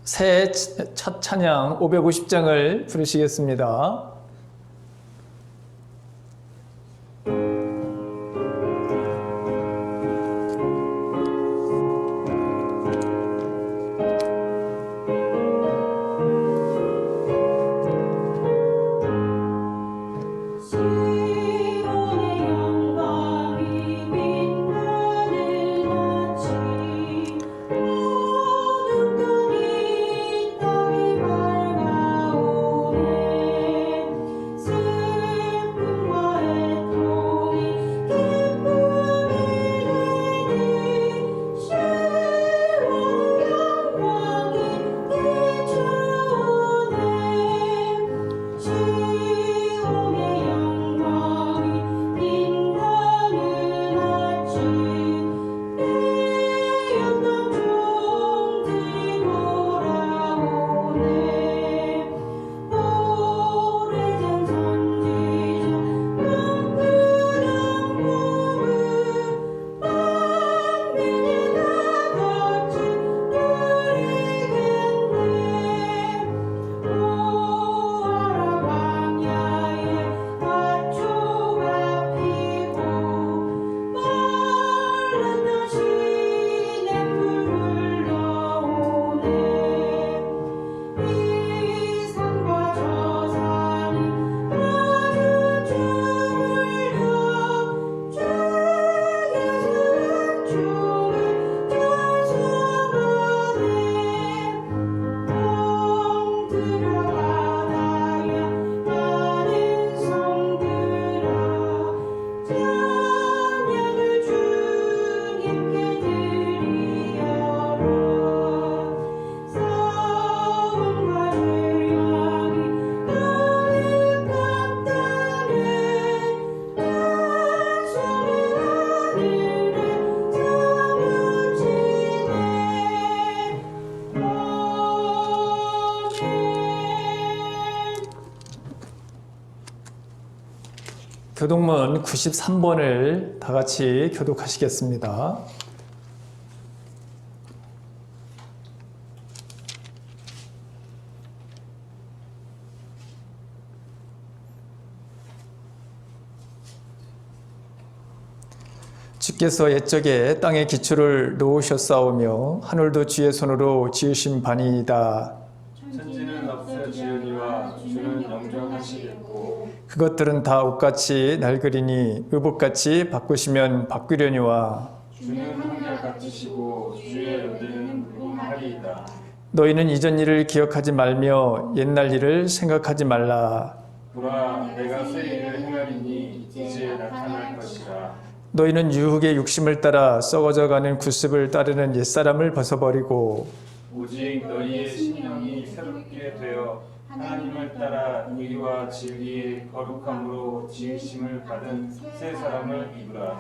새해 첫 찬양 550장을 부르시겠습니다. 교독문 93번을 다 같이 교독하시겠습니다. 주께서 옛적에 땅에 기초를 놓으셨사오며 하늘도 주의 손으로 지으신 바니이다. 천지는 없어 지으니와 주는 영존하시겠고 그것들은 다 옷같이 낡으리니 의복같이 바꾸시면 바꾸려니와 주는 한결같으시고 주의 의는 무궁하리이다. 너희는 이전 일을 기억하지 말며 옛날 일을 생각하지 말라. 보라 내가 새 일을 행하리니 이제 나타날 것이라. 너희는 유혹의 욕심을 따라 썩어져가는 구습을 따르는 옛사람을 벗어버리고 오직 너희의 심령이 새롭게 되어 하나님을 따라 의와 진리의 거룩함으로 지으심을 받은 새 사람을 입으라.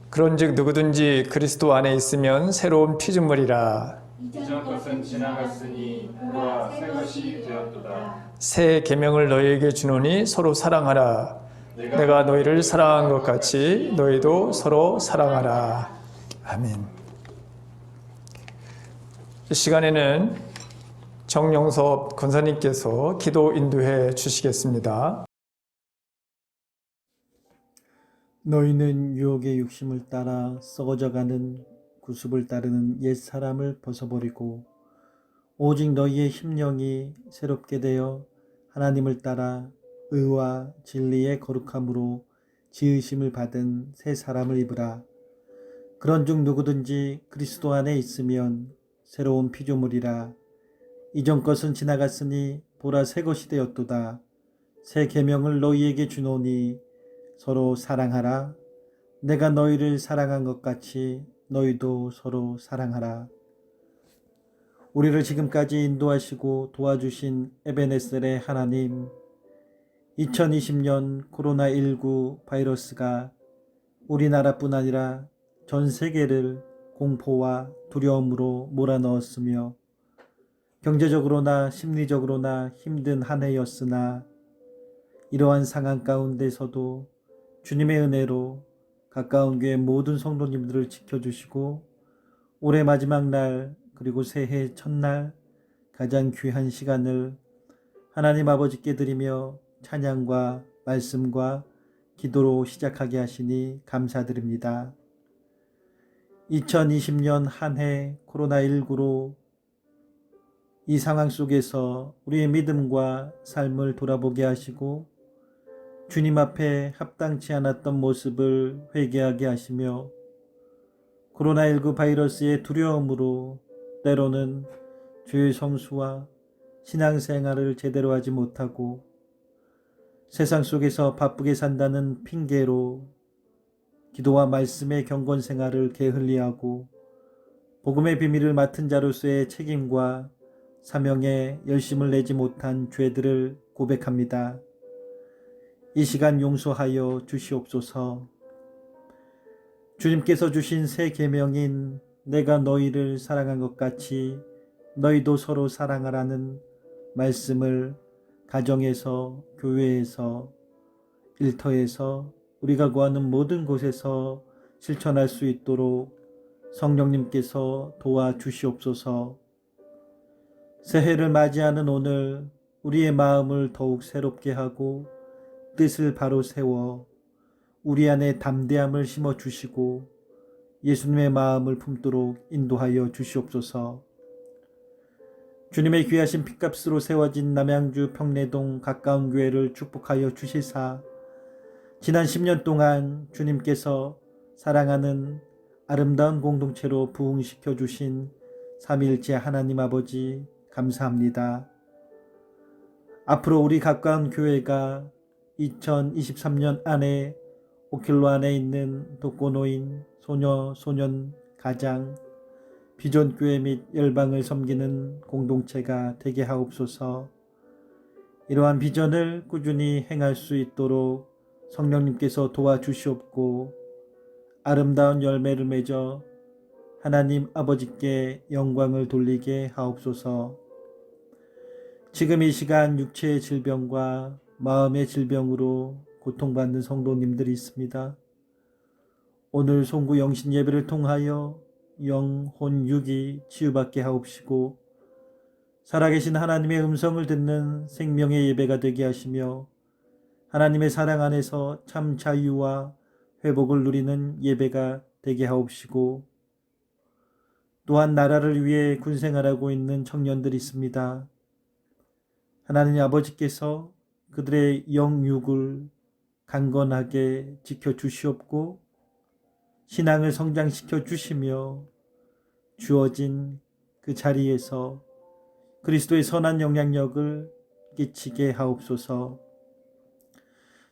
그런즉 누구든지 그리스도 안에 있으면 새로운 피조물이라. 이전 것은 지나갔으니 보라 새 것이 되었도다. 새 계명을 너희에게 주노니 서로 사랑하라. 내가 너희를 사랑한 것 같이 너희도 서로 사랑하라. 아멘. 이 시간에는 정영섭 권사님께서 기도 인도해 주시겠습니다. 너희는 유혹의 욕심을 따라 썩어져가는 구습을 따르는 옛사람을 벗어버리고 오직 너희의 심령이 새롭게 되어 하나님을 따라 의와 진리의 거룩함으로 지으심을 받은 새 사람을 입으라. 그런즉 누구든지 그리스도 안에 있으면 새로운 피조물이라. 이전 것은 지나갔으니 보라 새 것이 되었도다. 새 계명을 너희에게 주노니 서로 사랑하라. 내가 너희를 사랑한 것 같이 너희도 서로 사랑하라. 우리를 지금까지 인도하시고 도와주신 에베네셀의 하나님, 2020년 코로나19 바이러스가 우리나라뿐 아니라 전 세계를 공포와 두려움으로 몰아넣었으며 경제적으로나 심리적으로나 힘든 한 해였으나 이러한 상황 가운데서도 주님의 은혜로 가까운 교회 모든 성도님들을 지켜주시고 올해 마지막 날 그리고 새해 첫날 가장 귀한 시간을 하나님 아버지께 드리며 찬양과 말씀과 기도로 시작하게 하시니 감사드립니다. 2020년 한 해 코로나19로 이 상황 속에서 우리의 믿음과 삶을 돌아보게 하시고 주님 앞에 합당치 않았던 모습을 회개하게 하시며 코로나19 바이러스의 두려움으로 때로는 주의 성수와 신앙생활을 제대로 하지 못하고 세상 속에서 바쁘게 산다는 핑계로 기도와 말씀의 경건 생활을 게을리하고 복음의 비밀을 맡은 자로서의 책임과 사명에 열심을 내지 못한 죄들을 고백합니다. 이 시간 용서하여 주시옵소서. 주님께서 주신 새 계명인 내가 너희를 사랑한 것 같이 너희도 서로 사랑하라는 말씀을 가정에서, 교회에서, 일터에서 우리가 구하는 모든 곳에서 실천할 수 있도록 성령님께서 도와주시옵소서. 새해를 맞이하는 오늘 우리의 마음을 더욱 새롭게 하고 뜻을 바로 세워 우리 안에 담대함을 심어주시고 예수님의 마음을 품도록 인도하여 주시옵소서. 주님의 귀하신 핏값으로 세워진 남양주 평내동 가까운 교회를 축복하여 주시사 지난 10년 동안 주님께서 사랑하는 아름다운 공동체로 부흥시켜 주신 삼위일체 하나님 아버지 감사합니다. 앞으로 우리 가까운 교회가 2023년 안에 오킬로 안에 있는 독거노인, 소녀, 소년, 가장, 비전교회 및 열방을 섬기는 공동체가 되게 하옵소서. 이러한 비전을 꾸준히 행할 수 있도록 성령님께서 도와주시옵고 아름다운 열매를 맺어 하나님 아버지께 영광을 돌리게 하옵소서. 지금 이 시간 육체의 질병과 마음의 질병으로 고통받는 성도님들이 있습니다. 오늘 송구 영신 예배를 통하여 영혼 육이 치유받게 하옵시고 살아계신 하나님의 음성을 듣는 생명의 예배가 되게 하시며 하나님의 사랑 안에서 참 자유와 회복을 누리는 예배가 되게 하옵시고 또한 나라를 위해 군생활하고 있는 청년들이 있습니다. 하나님 아버지께서 그들의 영육을 강건하게 지켜주시옵고 신앙을 성장시켜 주시며 주어진 그 자리에서 그리스도의 선한 영향력을 끼치게 하옵소서.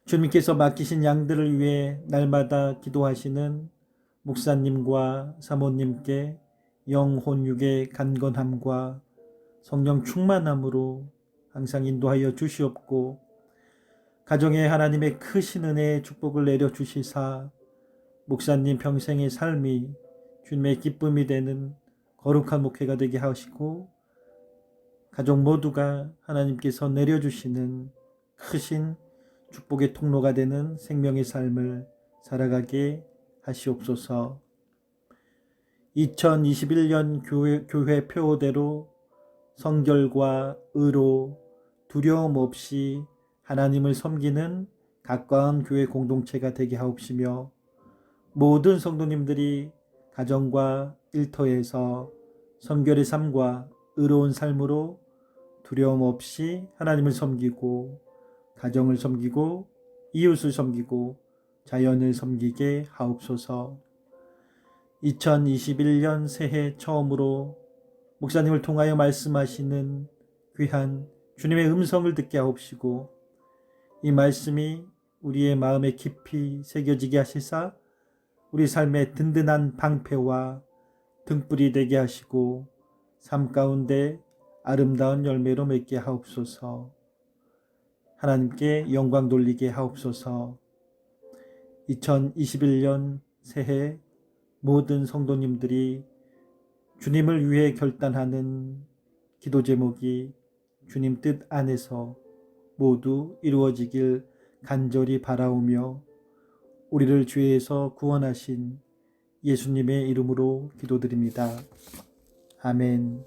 주님께서 맡기신 양들을 위해 날마다 기도하시는 목사님과 사모님께 영혼육의 간건함과 성령 충만함으로 항상 인도하여 주시옵고 가정에 하나님의 크신 은혜의 축복을 내려주시사 목사님 평생의 삶이 주님의 기쁨이 되는 거룩한 목회가 되게 하시고 가족 모두가 하나님께서 내려주시는 크신 축복의 통로가 되는 생명의 삶을 살아가게 하시옵소서. 2021년 교회 표어대로 성결과 의로 두려움 없이 하나님을 섬기는 가까운 교회 공동체가 되게 하옵시며 모든 성도님들이 가정과 일터에서 성결의 삶과 의로운 삶으로 두려움 없이 하나님을 섬기고 가정을 섬기고 이웃을 섬기고 자연을 섬기게 하옵소서. 2021년 새해 처음으로 목사님을 통하여 말씀하시는 귀한 주님의 음성을 듣게 하옵시고 이 말씀이 우리의 마음에 깊이 새겨지게 하시사 우리 삶의 든든한 방패와 등불이 되게 하시고 삶 가운데 아름다운 열매로 맺게 하옵소서. 하나님께 영광 돌리게 하옵소서. 2021년 새해 모든 성도님들이 주님을 위해 결단하는 기도 제목이 주님 뜻 안에서 모두 이루어지길 간절히 바라오며 우리를 죄에서 구원하신 예수님의 이름으로 기도드립니다. 아멘.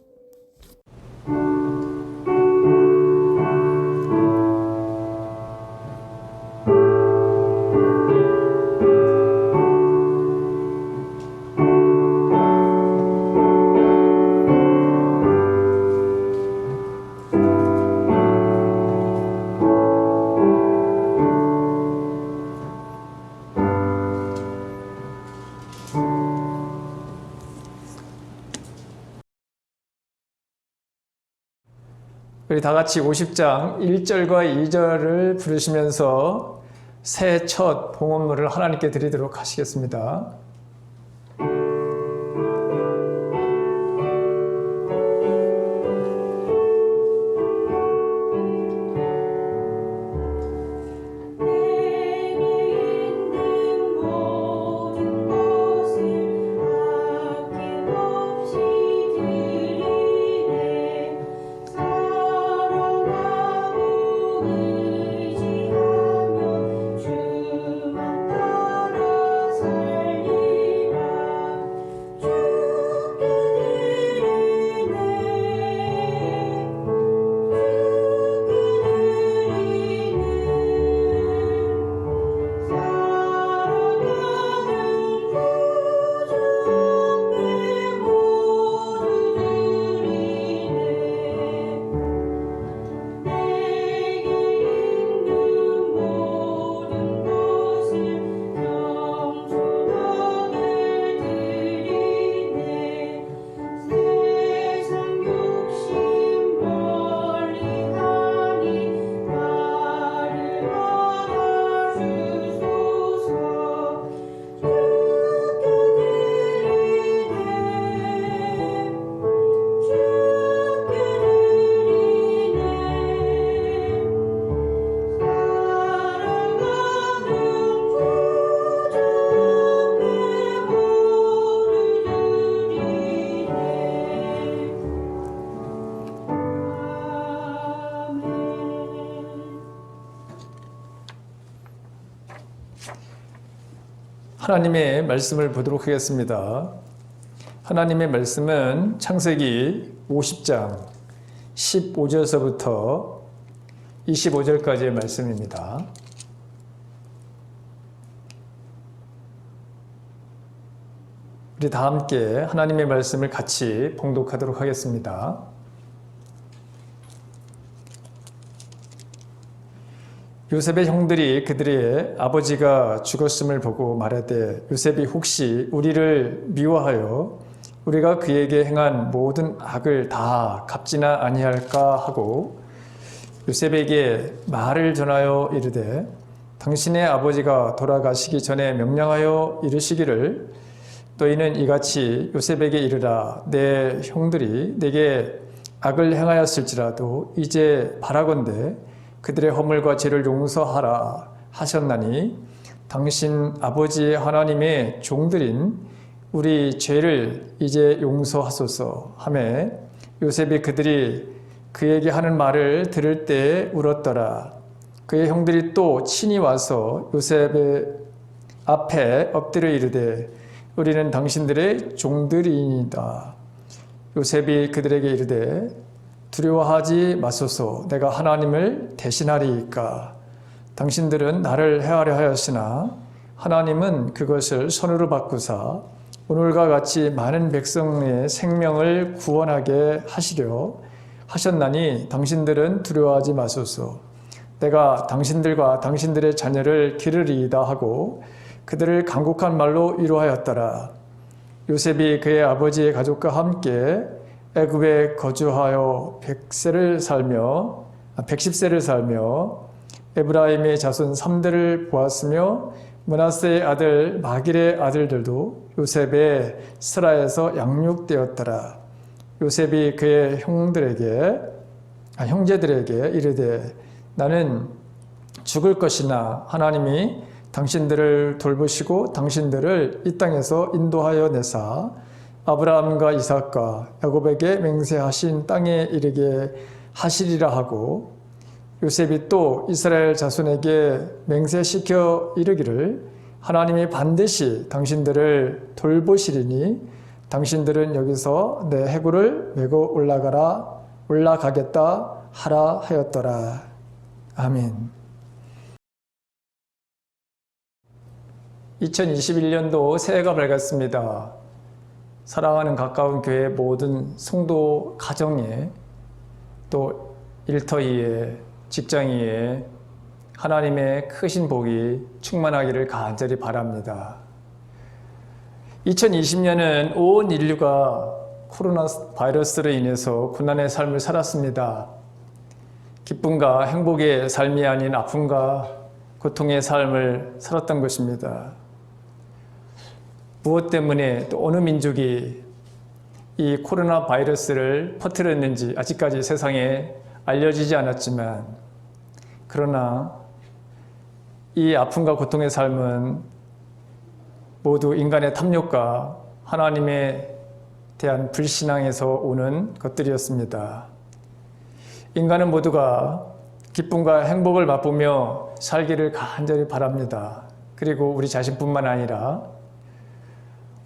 우리 다 같이 50장 1절과 2절을 부르시면서 새해 첫 봉헌물을 하나님께 드리도록 하시겠습니다. 하나님의 말씀을 보도록 하겠습니다. 하나님의 말씀은 창세기 50장 15절서부터 25절까지의 말씀입니다. 우리 다 함께 하나님의 말씀을 같이 봉독하도록 하겠습니다. 요셉의 형들이 그들의 아버지가 죽었음을 보고 말하되 요셉이 혹시 우리를 미워하여 우리가 그에게 행한 모든 악을 다 갚지나 아니할까 하고 요셉에게 말을 전하여 이르되 당신의 아버지가 돌아가시기 전에 명령하여 이르시기를 너희는 이같이 요셉에게 이르라 내 형들이 내게 악을 행하였을지라도 이제 바라건대 그들의 허물과 죄를 용서하라 하셨나니 당신 아버지의 하나님의 종들인 우리 죄를 이제 용서하소서 하매 요셉이 그들이 그에게 하는 말을 들을 때 울었더라. 그의 형들이 또 친히 와서 요셉의 앞에 엎드려 이르되 우리는 당신들의 종들이니이다. 요셉이 그들에게 이르되 두려워하지 마소서 내가 하나님을 대신하리이까. 당신들은 나를 해하려 하였으나 하나님은 그것을 선으로 바꾸사 오늘과 같이 많은 백성의 생명을 구원하게 하시려 하셨나니 당신들은 두려워하지 마소서. 내가 당신들과 당신들의 자녀를 기르리이다 하고 그들을 간곡한 말로 위로하였더라. 요셉이 그의 아버지의 가족과 함께 애굽에 거주하여 110세를 살며 에브라임의 자손 3대를 보았으며 므낫세의 아들 마길의 아들들도 요셉의 스라에서 양육되었더라. 요셉이 그의 형제들에게 이르되 나는 죽을 것이나 하나님이 당신들을 돌보시고 당신들을 이 땅에서 인도하여 내사 아브라함과 이삭과 야곱에게 맹세하신 땅에 이르게 하시리라 하고 요셉이 또 이스라엘 자손에게 맹세시켜 이르기를 하나님이 반드시 당신들을 돌보시리니 당신들은 여기서 내 해골을 메고 올라가겠다 하라 하였더라. 아멘. 2021년도 새해가 밝았습니다. 사랑하는 가까운 교회 모든 성도 가정에 또 일터위에 직장위에 하나님의 크신 복이 충만하기를 간절히 바랍니다. 2020년은 온 인류가 코로나 바이러스로 인해서 고난의 삶을 살았습니다. 기쁨과 행복의 삶이 아닌 아픔과 고통의 삶을 살았던 것입니다. 무엇 때문에 또 어느 민족이 이 코로나 바이러스를 퍼뜨렸는지 아직까지 세상에 알려지지 않았지만, 그러나 이 아픔과 고통의 삶은 모두 인간의 탐욕과 하나님에 대한 불신앙에서 오는 것들이었습니다. 인간은 모두가 기쁨과 행복을 맛보며 살기를 간절히 바랍니다. 그리고 우리 자신뿐만 아니라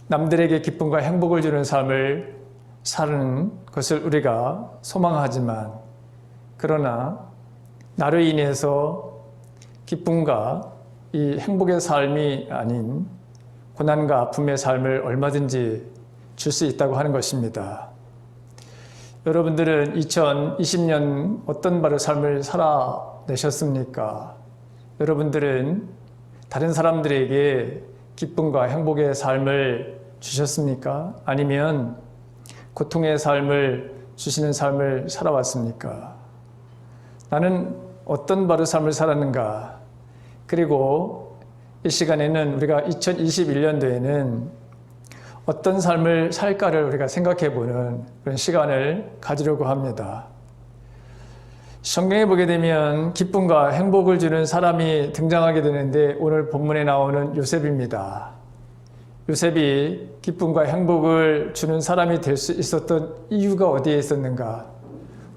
남들에게 기쁨과 행복을 주는 삶을 사는 것을 우리가 소망하지만, 그러나 나로 인해서 기쁨과 이 행복의 삶이 아닌 고난과 아픔의 삶을 얼마든지 줄 수 있다고 하는 것입니다. 여러분들은 2020년 어떤 바로 삶을 살아내셨습니까? 여러분들은 다른 사람들에게 기쁨과 행복의 삶을 주셨습니까? 아니면 고통의 삶을 주시는 삶을 살아왔습니까? 나는 어떤 바로 삶을 살았는가? 그리고 이 시간에는 우리가 2021년도에는 어떤 삶을 살까를 우리가 생각해보는 그런 시간을 가지려고 합니다. 성경에 보게 되면 기쁨과 행복을 주는 사람이 등장하게 되는데, 오늘 본문에 나오는 요셉입니다. 요셉이 기쁨과 행복을 주는 사람이 될 수 있었던 이유가 어디에 있었는가?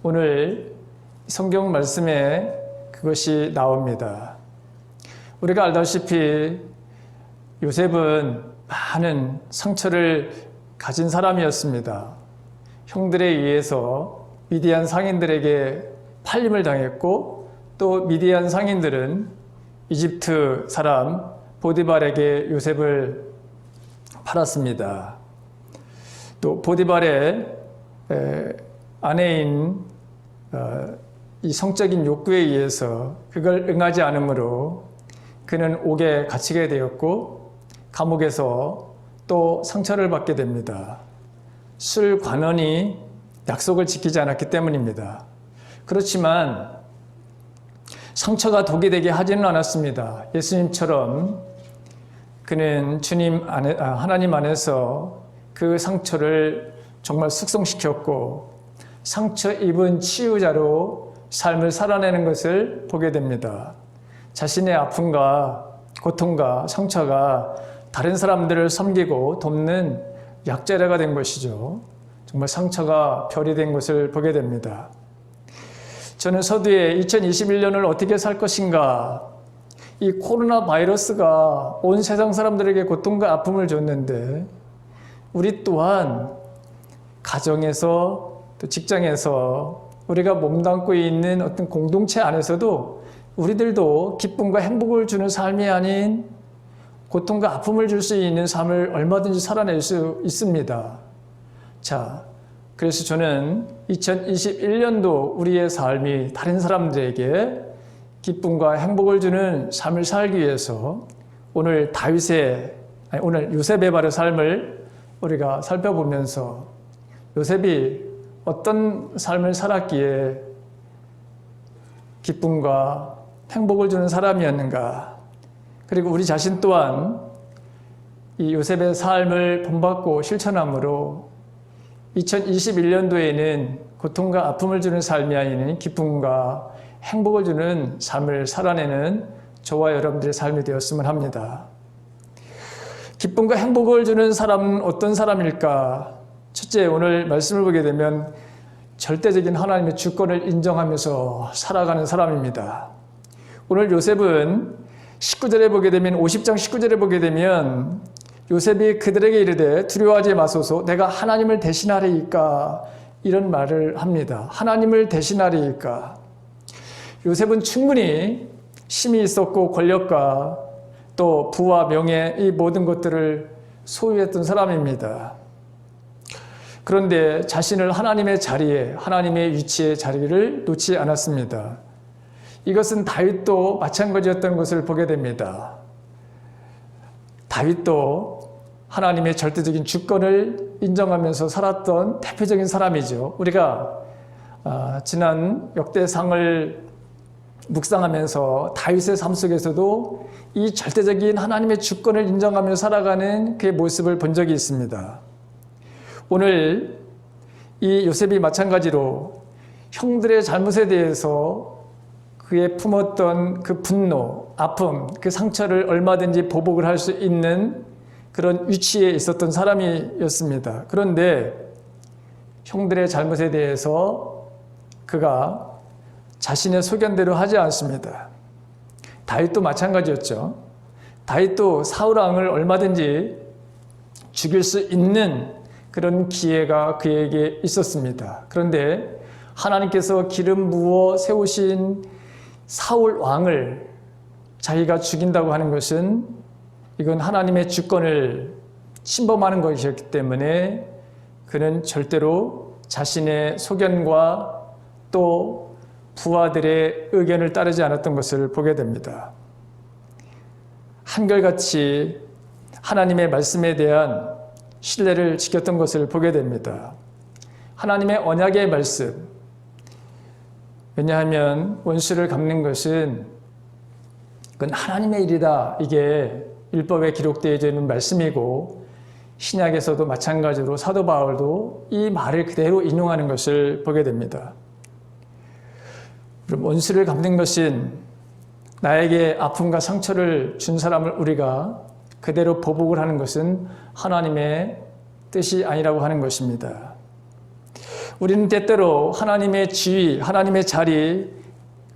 오늘 성경 말씀에 그것이 나옵니다. 우리가 알다시피 요셉은 많은 상처를 가진 사람이었습니다. 형들에 의해서 미디안 상인들에게 팔림을 당했고, 또 미디안 상인들은 이집트 사람 보디발에게 요셉을 팔았습니다. 또 보디발의 아내인 이 성적인 욕구에 의해서 그걸 응하지 않으므로 그는 옥에 갇히게 되었고, 감옥에서 또 상처를 받게 됩니다. 술 관원이 약속을 지키지 않았기 때문입니다. 그렇지만 상처가 독이 되게 하지는 않았습니다. 예수님처럼 그는 하나님 안에서 그 상처를 정말 숙성시켰고, 상처 입은 치유자로 삶을 살아내는 것을 보게 됩니다. 자신의 아픔과 고통과 상처가 다른 사람들을 섬기고 돕는 약재래가 된 것이죠. 정말 상처가 별이 된 것을 보게 됩니다. 저는 서두에 2021년을 어떻게 살 것인가, 이 코로나 바이러스가 온 세상 사람들에게 고통과 아픔을 줬는데, 우리 또한 가정에서 또 직장에서 우리가 몸담고 있는 어떤 공동체 안에서도 우리들도 기쁨과 행복을 주는 삶이 아닌 고통과 아픔을 줄 수 있는 삶을 얼마든지 살아낼 수 있습니다. 자, 그래서 저는 2021년도 우리의 삶이 다른 사람들에게 기쁨과 행복을 주는 삶을 살기 위해서 오늘 요셉의 바로 삶을 우리가 살펴보면서 요셉이 어떤 삶을 살았기에 기쁨과 행복을 주는 사람이었는가, 그리고 우리 자신 또한 이 요셉의 삶을 본받고 실천함으로 2021년도에는 고통과 아픔을 주는 삶이 아닌 기쁨과 행복을 주는 삶을 살아내는 저와 여러분들의 삶이 되었으면 합니다. 기쁨과 행복을 주는 사람은 어떤 사람일까? 첫째, 오늘 말씀을 보게 되면 절대적인 하나님의 주권을 인정하면서 살아가는 사람입니다. 오늘 요셉은 19절에 보게 되면 50장 19절에 보게 되면 요셉이 그들에게 이르되 두려워하지 마소서, 내가 하나님을 대신하리이까, 이런 말을 합니다. 하나님을 대신하리이까. 요셉은 충분히 힘이 있었고 권력과 또 부와 명예, 이 모든 것들을 소유했던 사람입니다. 그런데 자신을 하나님의 자리에, 하나님의 위치의 자리를 놓지 않았습니다. 이것은 다윗도 마찬가지였던 것을 보게 됩니다. 다윗도 하나님의 절대적인 주권을 인정하면서 살았던 대표적인 사람이죠. 우리가 지난 역대상을 묵상하면서 다윗의 삶 속에서도 이 절대적인 하나님의 주권을 인정하며 살아가는 그의 모습을 본 적이 있습니다. 오늘 이 요셉이 마찬가지로 형들의 잘못에 대해서 그의 품었던 그 분노, 아픔, 그 상처를 얼마든지 보복을 할 수 있는 그런 위치에 있었던 사람이었습니다. 그런데 형들의 잘못에 대해서 그가 자신의 소견대로 하지 않습니다. 다윗도 마찬가지였죠. 다윗도 사울 왕을 얼마든지 죽일 수 있는 그런 기회가 그에게 있었습니다. 그런데 하나님께서 기름 부어 세우신 사울 왕을 자기가 죽인다고 하는 것은 이건 하나님의 주권을 침범하는 것이었기 때문에 그는 절대로 자신의 소견과 또 부하들의 의견을 따르지 않았던 것을 보게 됩니다. 한결같이 하나님의 말씀에 대한 신뢰를 지켰던 것을 보게 됩니다. 하나님의 언약의 말씀. 왜냐하면 원수를 갚는 것은 그건 하나님의 일이다. 이게 율법에 기록되어 있는 말씀이고 신약에서도 마찬가지로 사도 바울도 이 말을 그대로 인용하는 것을 보게 됩니다. 그럼 원수를 갚는 것은 나에게 아픔과 상처를 준 사람을 우리가 그대로 보복을 하는 것은 하나님의 뜻이 아니라고 하는 것입니다. 우리는 때때로 하나님의 지위, 하나님의 자리,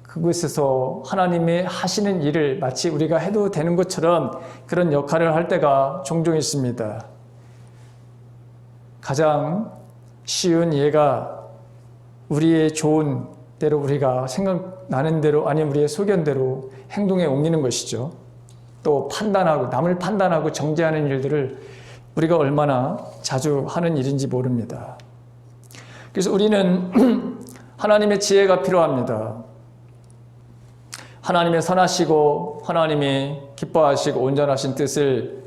그곳에서 하나님의 하시는 일을 마치 우리가 해도 되는 것처럼 그런 역할을 할 때가 종종 있습니다. 가장 쉬운 예가 우리의 좋은 대로 우리가 생각나는 대로 아니면 우리의 소견대로 행동에 옮기는 것이죠. 또 판단하고 남을 판단하고 정죄하는 일들을 우리가 얼마나 자주 하는 일인지 모릅니다. 그래서 우리는 하나님의 지혜가 필요합니다. 하나님의 선하시고 하나님이 기뻐하시고 온전하신 뜻을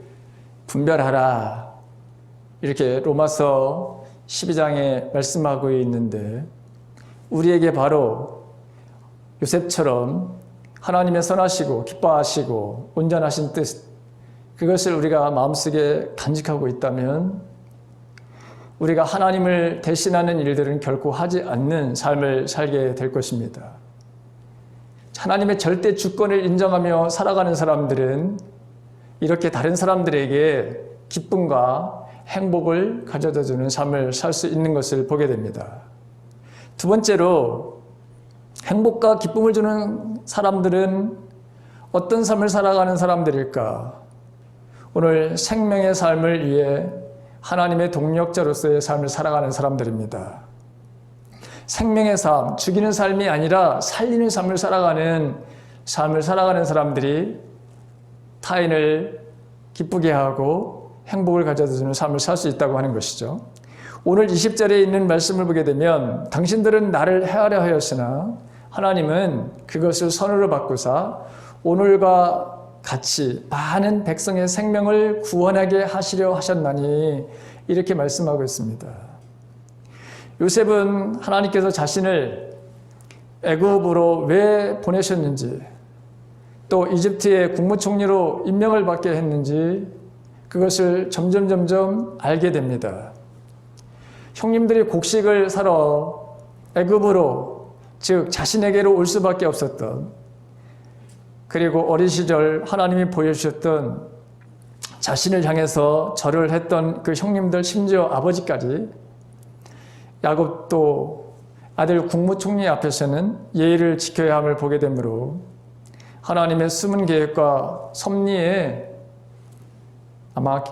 분별하라. 이렇게 로마서 12장에 말씀하고 있는데 우리에게 바로 요셉처럼 하나님의 선하시고 기뻐하시고 온전하신 뜻 그것을 우리가 마음속에 간직하고 있다면 우리가 하나님을 대신하는 일들은 결코 하지 않는 삶을 살게 될 것입니다. 하나님의 절대 주권을 인정하며 살아가는 사람들은 이렇게 다른 사람들에게 기쁨과 행복을 가져다 주는 삶을 살 수 있는 것을 보게 됩니다. 두 번째로 행복과 기쁨을 주는 사람들은 어떤 삶을 살아가는 사람들일까? 오늘 생명의 삶을 위해 하나님의 동력자로서의 삶을 살아가는 사람들입니다. 생명의 삶, 죽이는 삶이 아니라 살리는 삶을 살아가는 사람들이 타인을 기쁘게 하고 행복을 가져다 주는 삶을 살 수 있다고 하는 것이죠. 오늘 20절에 있는 말씀을 보게 되면 당신들은 나를 헤아려 하였으나 하나님은 그것을 선으로 바꾸사 오늘과 같이 많은 백성의 생명을 구원하게 하시려 하셨나니 이렇게 말씀하고 있습니다. 요셉은 하나님께서 자신을 애굽으로 왜 보내셨는지 또 이집트의 국무총리로 임명을 받게 했는지 그것을 점점 알게 됩니다. 형님들이 곡식을 사러 애굽으로 즉 자신에게로 올 수밖에 없었던 그리고 어린 시절 하나님이 보여주셨던 자신을 향해서 절을 했던 그 형님들 심지어 아버지까지 야곱도 아들 국무총리 앞에서는 예의를 지켜야 함을 보게 되므로 하나님의 숨은 계획과 섭리에 아마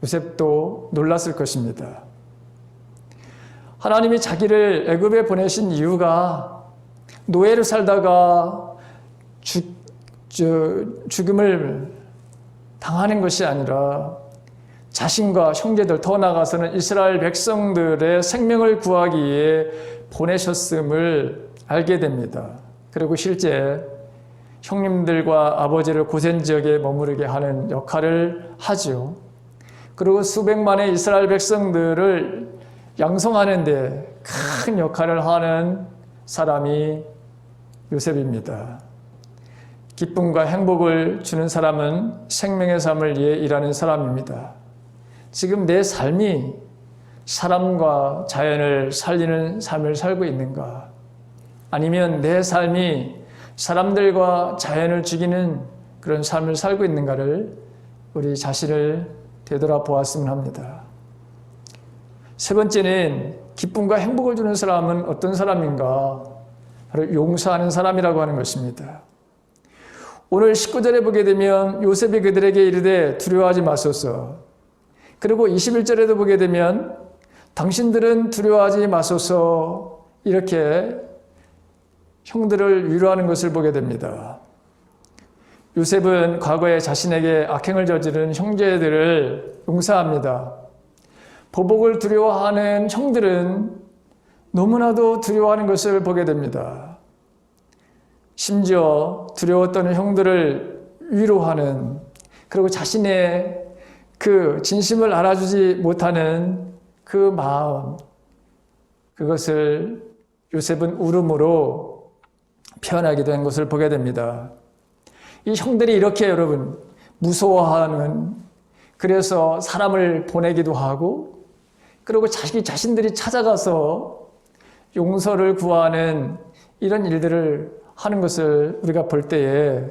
요셉도 놀랐을 것입니다. 하나님이 자기를 애굽에 보내신 이유가 노예로 살다가 죽음을 당하는 것이 아니라 자신과 형제들 더 나아가서는 이스라엘 백성들의 생명을 구하기 위해 보내셨음을 알게 됩니다. 그리고 실제 형님들과 아버지를 고센 지역에 머무르게 하는 역할을 하죠. 그리고 수백만의 이스라엘 백성들을 양성하는 데 큰 역할을 하는 사람이 요셉입니다. 기쁨과 행복을 주는 사람은 생명의 삶을 위해 일하는 사람입니다. 지금 내 삶이 사람과 자연을 살리는 삶을 살고 있는가? 아니면 내 삶이 사람들과 자연을 죽이는 그런 삶을 살고 있는가를 우리 자신을 되돌아보았으면 합니다. 세 번째는 기쁨과 행복을 주는 사람은 어떤 사람인가? 바로 용서하는 사람이라고 하는 것입니다. 오늘 19절에 보게 되면 요셉이 그들에게 이르되 두려워하지 마소서. 그리고 21절에도 보게 되면 당신들은 두려워하지 마소서 이렇게 형들을 위로하는 것을 보게 됩니다. 요셉은 과거에 자신에게 악행을 저지른 형제들을 용서합니다. 보복을 두려워하는 형들은 너무나도 두려워하는 것을 보게 됩니다. 심지어 두려웠던 형들을 위로하는, 그리고 자신의 그 진심을 알아주지 못하는 그 마음, 그것을 요셉은 울음으로 표현하게 된 것을 보게 됩니다. 이 형들이 이렇게 여러분 무서워하는, 그래서 사람을 보내기도 하고, 그리고 자신들이 찾아가서 용서를 구하는 이런 일들을 하는 것을 우리가 볼 때에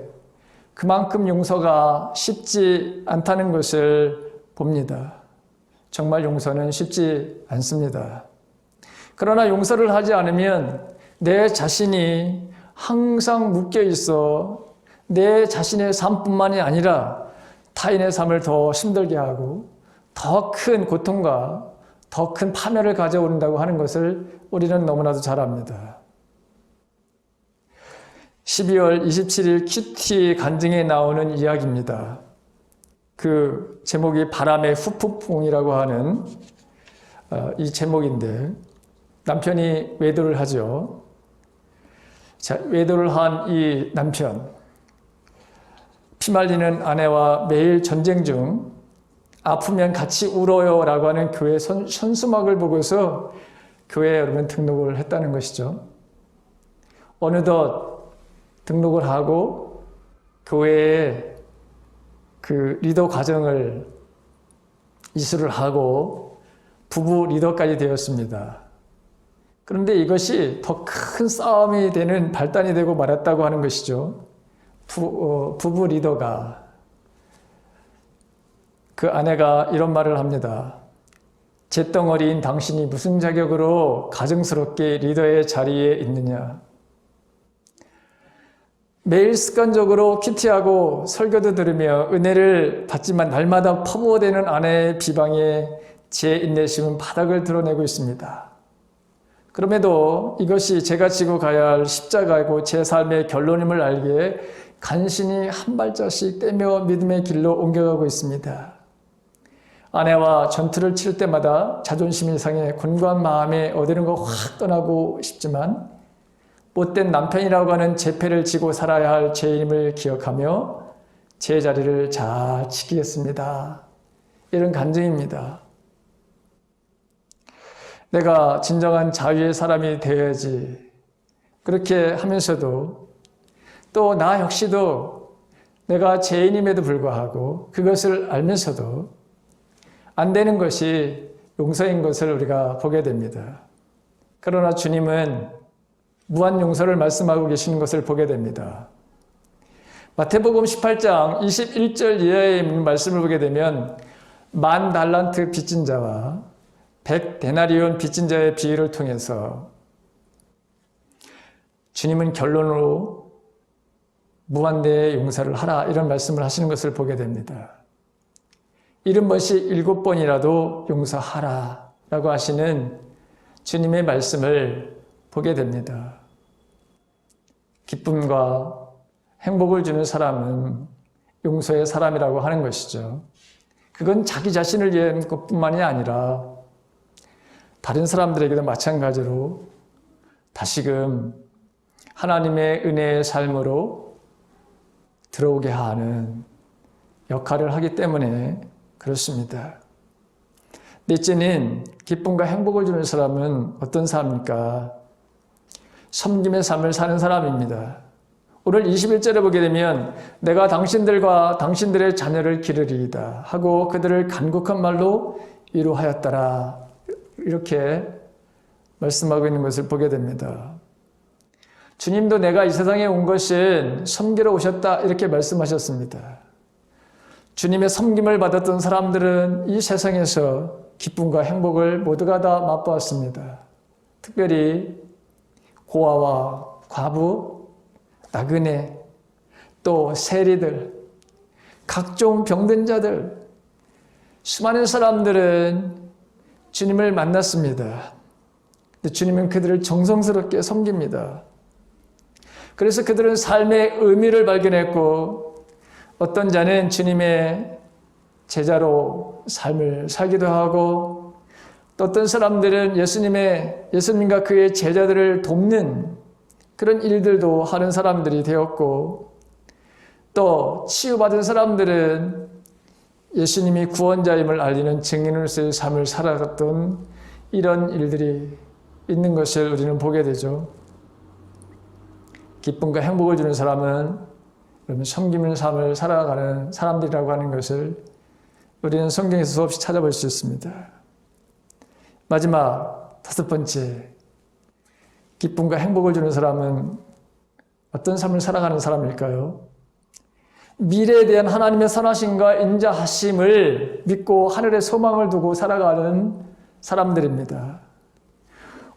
그만큼 용서가 쉽지 않다는 것을 봅니다. 정말 용서는 쉽지 않습니다. 그러나 용서를 하지 않으면 내 자신이 항상 묶여 있어 내 자신의 삶뿐만이 아니라 타인의 삶을 더 힘들게 하고 더 큰 고통과 더 큰 파멸을 가져온다고 하는 것을 우리는 너무나도 잘 압니다. 12월 27일 큐티 간증에 나오는 이야기입니다. 그 제목이 바람의 후폭풍이라고 하는 이 제목인데, 남편이 외도를 하죠. 자, 외도를 한 이 남편, 피말리는 아내와 매일 전쟁 중 아프면 같이 울어요 라고 하는 교회 현수막을 보고서 교회에 여러분 등록을 했다는 것이죠. 어느덧 등록을 하고 교회에 그 리더 과정을 이수를 하고 부부 리더까지 되었습니다. 그런데 이것이 더 큰 싸움이 되는 발단이 되고 말았다고 하는 것이죠. 부부 리더가, 그 아내가 이런 말을 합니다. 잿덩어리인 당신이 무슨 자격으로 가증스럽게 리더의 자리에 있느냐. 매일 습관적으로 큐티하고 설교도 들으며 은혜를 받지만 날마다 퍼부어대는 아내의 비방에 제 인내심은 바닥을 드러내고 있습니다. 그럼에도 이것이 제가 지고 가야 할 십자가이고 제 삶의 결론임을 알기에 간신히 한 발짝씩 떼며 믿음의 길로 옮겨가고 있습니다. 아내와 전투를 치를 때마다 자존심이 상해 곤고한 마음에 어디는 거 확 떠나고 싶지만 못된 남편이라고 하는 제패를 지고 살아야 할 죄인임을 기억하며 제 자리를 잘 지키겠습니다. 이런 간증입니다. 내가 진정한 자유의 사람이 되어야지. 그렇게 하면서도 또 나 역시도 내가 죄인임에도 불구하고 그것을 알면서도 안 되는 것이 용서인 것을 우리가 보게 됩니다. 그러나 주님은 무한 용서를 말씀하고 계시는 것을 보게 됩니다. 마태복음 18장 21절 이하의 말씀을 보게 되면 10,000달란트 빚진 자와 100데나리온 빚진 자의 비유를 통해서 주님은 결론으로 무한대의 용서를 하라 이런 말씀을 하시는 것을 보게 됩니다. 이른 것이 7번이라도 용서하라 라고 하시는 주님의 말씀을 보게 됩니다. 기쁨과 행복을 주는 사람은 용서의 사람이라고 하는 것이죠. 그건 자기 자신을 위한 것뿐만이 아니라 다른 사람들에게도 마찬가지로 다시금 하나님의 은혜의 삶으로 들어오게 하는 역할을 하기 때문에 그렇습니다. 넷째는 기쁨과 행복을 주는 사람은 어떤 사람입니까? 섬김의 삶을 사는 사람입니다. 오늘 21절에 보게 되면 내가 당신들과 당신들의 자녀를 기르리이다 하고 그들을 간곡한 말로 위로하였더라. 이렇게 말씀하고 있는 것을 보게 됩니다. 주님도 내가 이 세상에 온 것은 섬기러 오셨다 이렇게 말씀하셨습니다. 주님의 섬김을 받았던 사람들은 이 세상에서 기쁨과 행복을 모두가 다 맛보았습니다. 특별히 고아와 과부, 나그네, 또 세리들, 각종 병든 자들, 수많은 사람들은 주님을 만났습니다. 주님은 그들을 정성스럽게 섬깁니다. 그래서 그들은 삶의 의미를 발견했고 어떤 자는 주님의 제자로 삶을 살기도 하고 또 어떤 사람들은 예수님과 그의 제자들을 돕는 그런 일들도 하는 사람들이 되었고 또 치유받은 사람들은 예수님이 구원자임을 알리는 증인으로서의 삶을 살아갔던 이런 일들이 있는 것을 우리는 보게 되죠. 기쁨과 행복을 주는 사람은 섬기는 삶을 살아가는 사람들이라고 하는 것을 우리는 성경에서 수없이 찾아볼 수 있습니다. 마지막 다섯 번째, 기쁨과 행복을 주는 사람은 어떤 삶을 살아가는 사람일까요? 미래에 대한 하나님의 선하심과 인자하심을 믿고 하늘의 소망을 두고 살아가는 사람들입니다.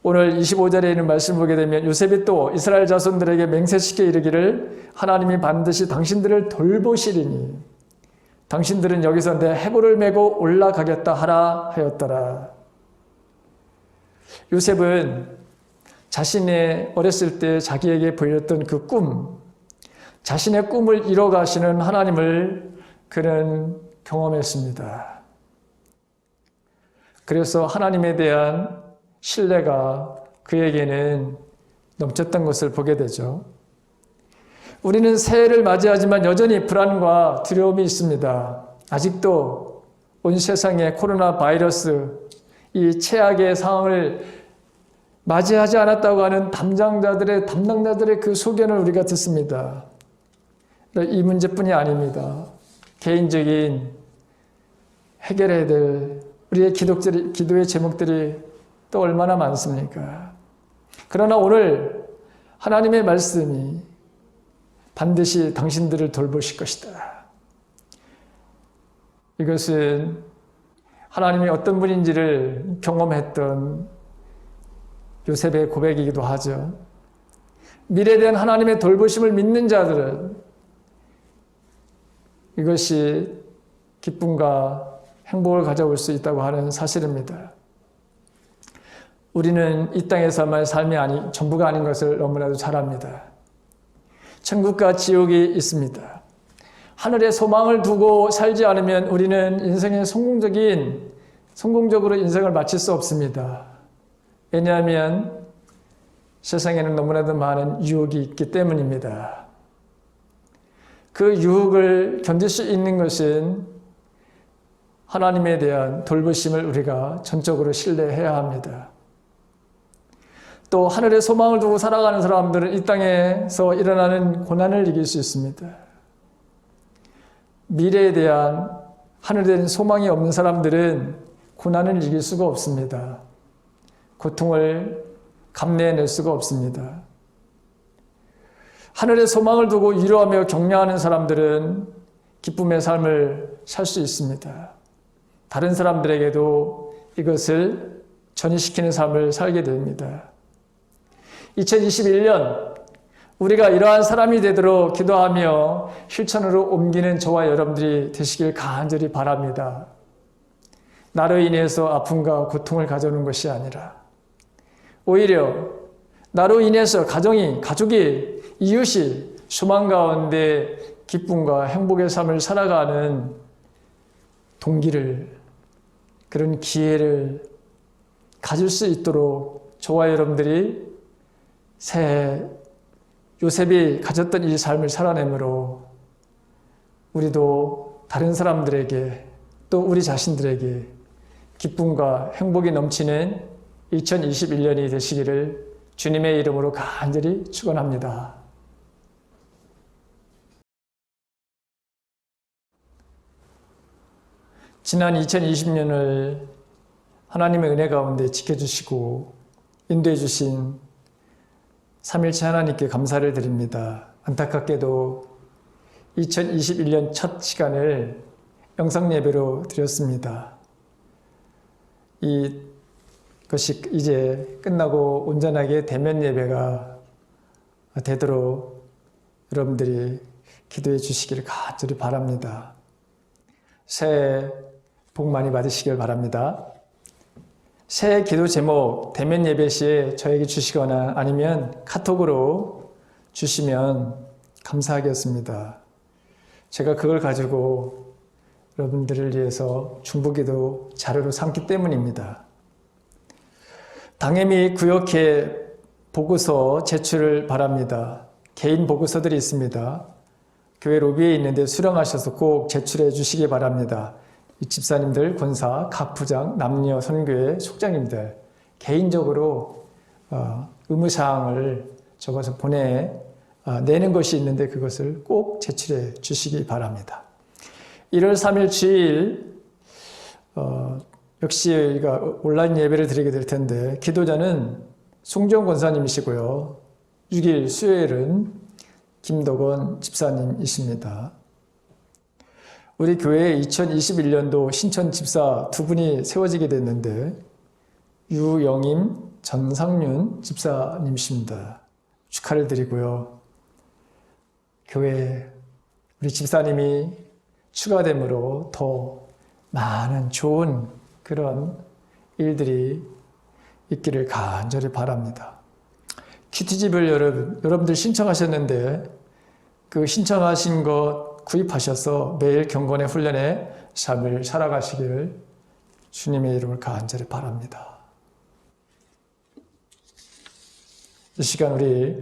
오늘 25절에 있는 말씀을 보게 되면 요셉이 또 이스라엘 자손들에게 맹세시켜 이르기를 하나님이 반드시 당신들을 돌보시리니 당신들은 여기서 내 해골을 메고 올라가겠다 하라 하였더라. 요셉은 자신의 어렸을 때 자기에게 보였던 그 꿈, 자신의 꿈을 이뤄가시는 하나님을 그는 경험했습니다. 그래서 하나님에 대한 신뢰가 그에게는 넘쳤던 것을 보게 되죠. 우리는 새해를 맞이하지만 여전히 불안과 두려움이 있습니다. 아직도 온 세상에 코로나 바이러스, 이 최악의 상황을 맞이하지 않았다고 하는 담당자들의 그 소견을 우리가 듣습니다. 이 문제뿐이 아닙니다. 개인적인 해결해야 될 우리의 기도의 제목들이 또 얼마나 많습니까? 그러나 오늘 하나님의 말씀이 반드시 당신들을 돌보실 것이다. 이것은 하나님이 어떤 분인지를 경험했던 요셉의 고백이기도 하죠. 미래에 대한 하나님의 돌보심을 믿는 자들은 이것이 기쁨과 행복을 가져올 수 있다고 하는 사실입니다. 우리는 이 땅에서만 삶이 전부가 아닌 것을 너무나도 잘 압니다. 천국과 지옥이 있습니다. 하늘에 소망을 두고 살지 않으면 우리는 인생의 성공적으로 인생을 마칠 수 없습니다. 왜냐하면 세상에는 너무나도 많은 유혹이 있기 때문입니다. 그 유혹을 견딜 수 있는 것은 하나님에 대한 돌보심을 우리가 전적으로 신뢰해야 합니다. 또 하늘에 소망을 두고 살아가는 사람들은 이 땅에서 일어나는 고난을 이길 수 있습니다. 미래에 대한 하늘에 대한 소망이 없는 사람들은 고난을 이길 수가 없습니다. 고통을 감내해낼 수가 없습니다. 하늘에 소망을 두고 위로하며 격려하는 사람들은 기쁨의 삶을 살 수 있습니다. 다른 사람들에게도 이것을 전이시키는 삶을 살게 됩니다. 2021년 우리가 이러한 사람이 되도록 기도하며 실천으로 옮기는 저와 여러분들이 되시길 간절히 바랍니다. 나로 인해서 아픔과 고통을 가져오는 것이 아니라 오히려 나로 인해서 가족이, 이웃이 소망 가운데 기쁨과 행복의 삶을 살아가는 동기를, 그런 기회를 가질 수 있도록 저와 여러분들이 새해 요셉이 가졌던 이 삶을 살아내므로 우리도 다른 사람들에게 또 우리 자신들에게 기쁨과 행복이 넘치는 2021년이 되시기를 주님의 이름으로 간절히 축원합니다. 지난 2020년을 하나님의 은혜 가운데 지켜주시고 인도해 주신 삼일체 하나님께 감사를 드립니다. 안타깝게도 2021년 첫 시간을 영상 예배로 드렸습니다. 이것이 이제 끝나고 온전하게 대면 예배가 되도록 여러분들이 기도해 주시기를 간절히 바랍니다. 새해 복 많이 받으시길 바랍니다. 새해 기도 제목 대면 예배 시에 저에게 주시거나 아니면 카톡으로 주시면 감사하겠습니다. 제가 그걸 가지고 여러분들을 위해서 중보기도 자료로 삼기 때문입니다. 당회 및 구역회 보고서 제출을 바랍니다. 개인 보고서들이 있습니다. 교회 로비에 있는데 수령하셔서 꼭 제출해 주시기 바랍니다. 이 집사님들, 권사, 각 부장, 남녀 선교회 속장님들 개인적으로 의무사항을 적어서 내는 것이 있는데 그것을 꼭 제출해 주시기 바랍니다. 1월 3일 주일 역시 우리가 온라인 예배를 드리게 될 텐데 기도자는 송정 권사님이시고요. 6일 수요일은 김덕원 집사님이십니다. 우리 교회에 2021년도 신천 집사 두 분이 세워지게 됐는데 유영임, 전상윤 집사님이십니다. 축하를 드리고요. 교회에 우리 집사님이 추가됨으로 더 많은 좋은 그런 일들이 있기를 간절히 바랍니다. 큐티집을 여러분들 신청하셨는데 그 신청하신 것 구입하셔서 매일 경건의 훈련의 삶을 살아가시길 주님의 이름을 간절히 바랍니다. 이 시간 우리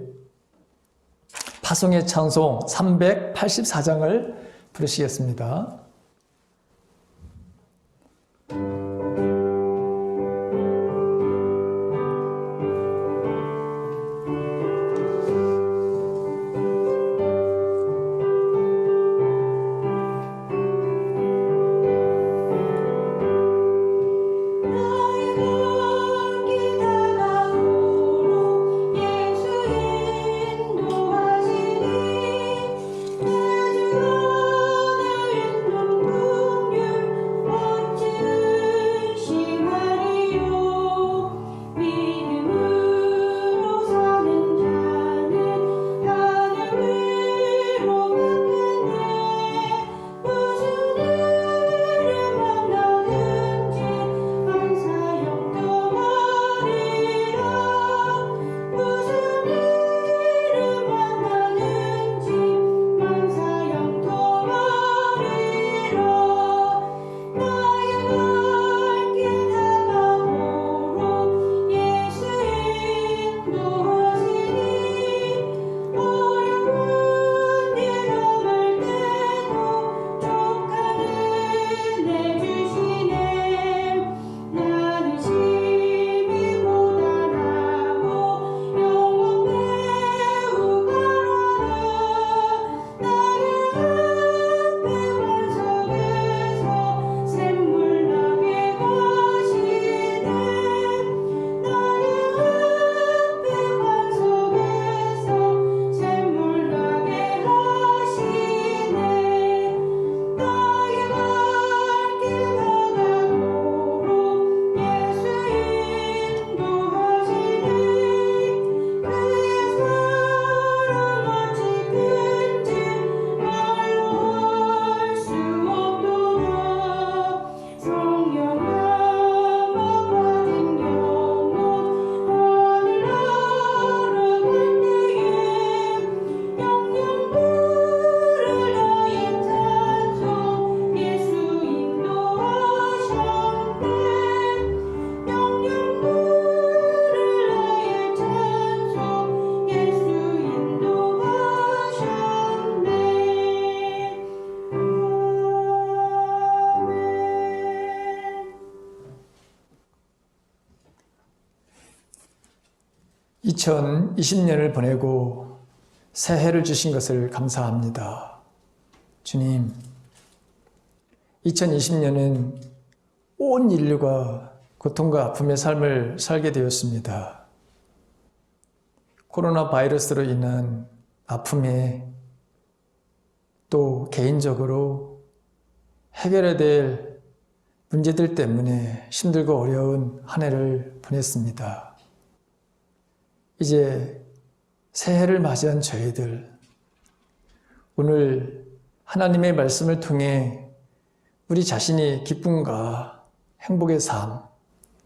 파송의 찬송 384장을 부르시겠습니다. 내 주 오늘 인도 2020년을 보내고 새해를 주신 것을 감사합니다. 주님, 2020년은 온 인류가 고통과 아픔의 삶을 살게 되었습니다. 코로나 바이러스로 인한 아픔에 또 개인적으로 해결해야 될 문제들 때문에 힘들고 어려운 한 해를 보냈습니다. 이제 새해를 맞이한 저희들, 오늘 하나님의 말씀을 통해 우리 자신이 기쁨과 행복의 삶,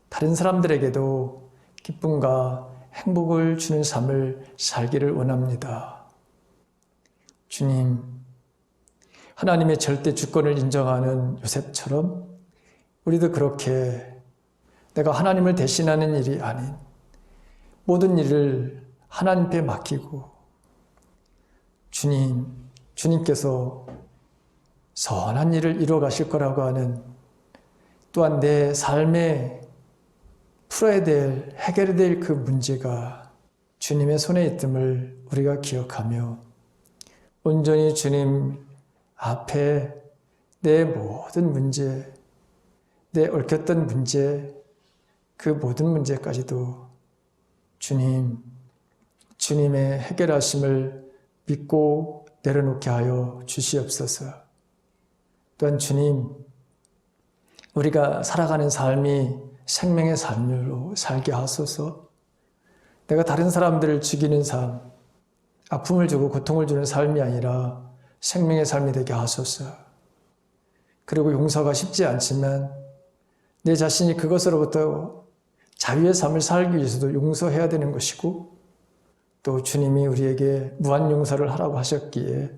다른 사람들에게도 기쁨과 행복을 주는 삶을 살기를 원합니다. 주님, 하나님의 절대 주권을 인정하는 요셉처럼 우리도 그렇게 내가 하나님을 대신하는 일이 아닌 모든 일을 하나님께 맡기고 주님께서 선한 일을 이루어 가실 거라고 하는 또한 내 삶에 풀어야 될, 해결해야 될 그 문제가 주님의 손에 있음을 우리가 기억하며 온전히 주님 앞에 내 모든 문제, 내 얽혔던 문제, 그 모든 문제까지도 주님의 해결하심을 믿고 내려놓게 하여 주시옵소서. 또한 주님, 우리가 살아가는 삶이 생명의 삶으로 살게 하소서. 내가 다른 사람들을 죽이는 삶, 아픔을 주고 고통을 주는 삶이 아니라 생명의 삶이 되게 하소서. 그리고 용서가 쉽지 않지만 내 자신이 그것으로부터 자유의 삶을 살기 위해서도 용서해야 되는 것이고 또 주님이 우리에게 무한 용서를 하라고 하셨기에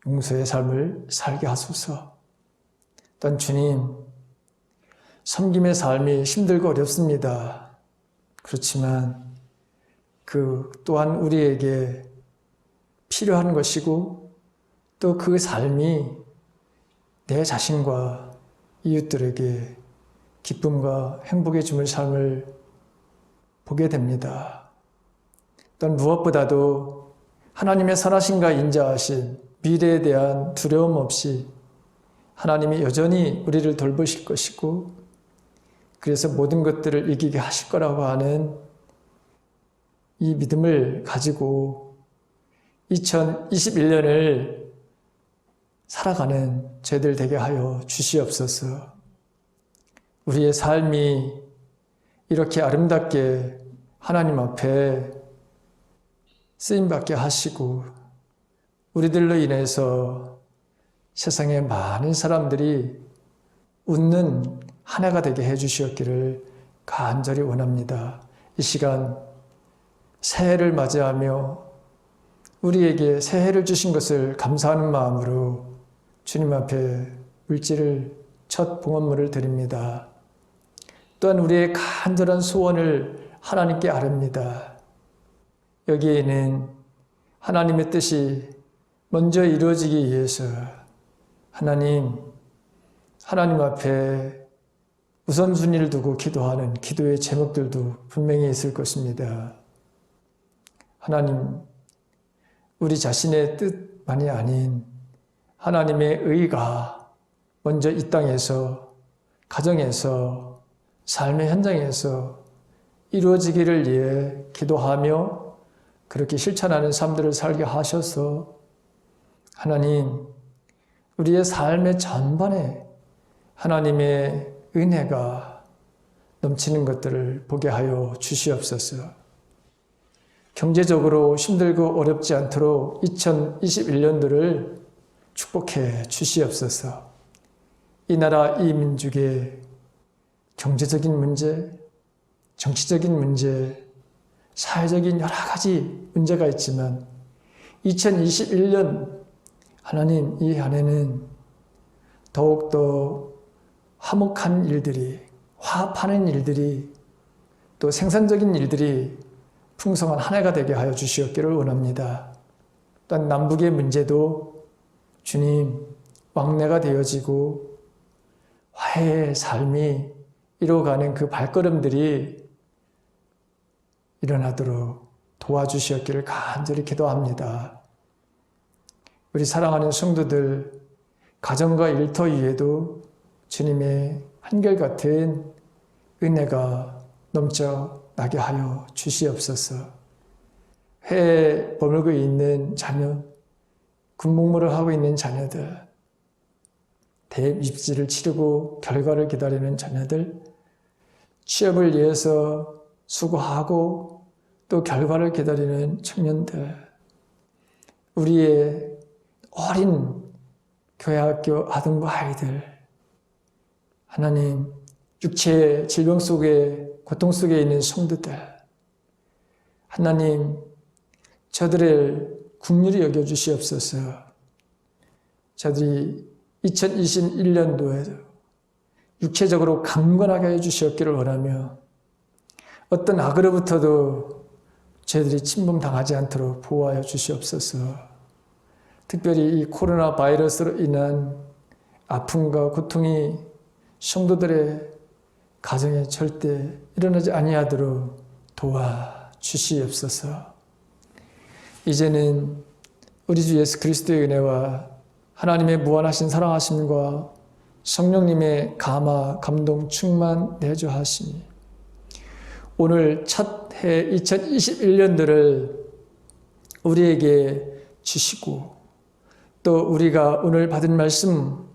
용서의 삶을 살게 하소서. 또한 주님, 섬김의 삶이 힘들고 어렵습니다. 그렇지만 그 또한 우리에게 필요한 것이고 또 그 삶이 내 자신과 이웃들에게 기쁨과 행복의 주는 삶을 보게 됩니다. 또한 무엇보다도 하나님의 선하심과 인자하심, 미래에 대한 두려움 없이 하나님이 여전히 우리를 돌보실 것이고 그래서 모든 것들을 이기게 하실 거라고 하는 이 믿음을 가지고 2021년을 살아가는 저희들 되게 하여 주시옵소서. 우리의 삶이 이렇게 아름답게 하나님 앞에 쓰임받게 하시고 우리들로 인해서 세상의 많은 사람들이 웃는 한 해가 되게 해주시었기를 간절히 원합니다. 이 시간 새해를 맞이하며 우리에게 새해를 주신 것을 감사하는 마음으로 주님 앞에 물질을 첫 봉헌물을 드립니다. 또한 우리의 간절한 소원을 하나님께 아릅니다. 여기에는 하나님의 뜻이 먼저 이루어지기 위해서 하나님 앞에 우선순위를 두고 기도하는 기도의 제목들도 분명히 있을 것입니다. 하나님, 우리 자신의 뜻만이 아닌 하나님의 의가 먼저 이 땅에서, 가정에서, 삶의 현장에서 이루어지기를 위해 기도하며 그렇게 실천하는 삶들을 살게 하셔서 하나님, 우리의 삶의 전반에 하나님의 은혜가 넘치는 것들을 보게 하여 주시옵소서. 경제적으로 힘들고 어렵지 않도록 2021년도를 축복해 주시옵소서. 이 나라 이 민족의 경제적인 문제, 정치적인 문제, 사회적인 여러 가지 문제가 있지만 2021년 하나님 이 안에는 더욱더 화목한 일들이, 화합하는 일들이, 또 생산적인 일들이 풍성한 한 해가 되게 하여 주시옵기를 원합니다. 또한 남북의 문제도 주님 왕래가 되어지고 화해의 삶이 이루어가는 그 발걸음들이 일어나도록 도와주시었기를 간절히 기도합니다. 우리 사랑하는 성도들, 가정과 일터 위에도 주님의 한결같은 은혜가 넘쳐나게 하여 주시옵소서. 해에 머물고 있는 자녀, 군복무를 하고 있는 자녀들, 대입시를 치르고 결과를 기다리는 자녀들, 취업을 위해서 수고하고 또 결과를 기다리는 청년들, 우리의 어린 교회학교 아동부 아이들, 하나님, 육체의 질병 속에, 고통 속에 있는 성도들, 하나님, 저들을 긍휼히 여겨주시옵소서. 저들이 2021년도에 육체적으로 강건하게 해주시었기를 원하며 어떤 악으로부터도 저희들이 침범당하지 않도록 보호하여 주시옵소서. 특별히 이 코로나 바이러스로 인한 아픔과 고통이 성도들의 가정에 절대 일어나지 아니하도록 도와주시옵소서. 이제는 우리 주 예수 그리스도의 은혜와 하나님의 무한하신 사랑하심과 성령님의 감화, 감동, 충만, 내주하심이 오늘 첫 해 2021년도를 우리에게 주시고 또 우리가 오늘 받은 말씀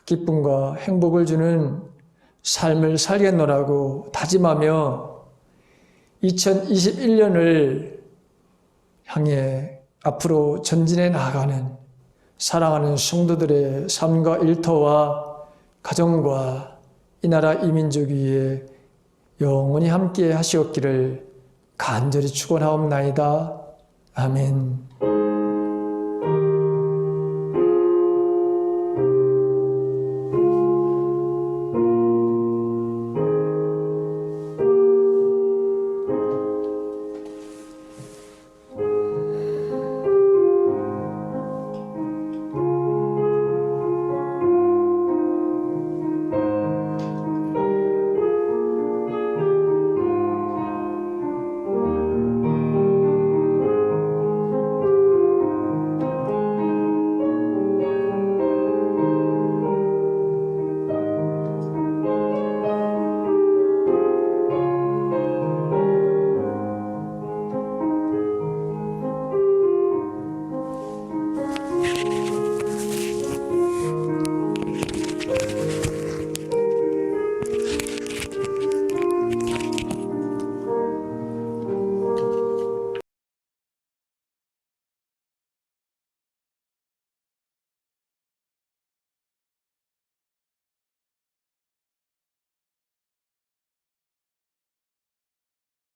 기쁨과 행복을 주는 삶을 살겠노라고 다짐하며 2021년을 향해 앞으로 전진해 나가는 사랑하는 성도들의 삶과 일터와 가정과 이 나라 이 민족 위에 영원히 함께 하시옵기를 간절히 축원하옵나이다. 아멘.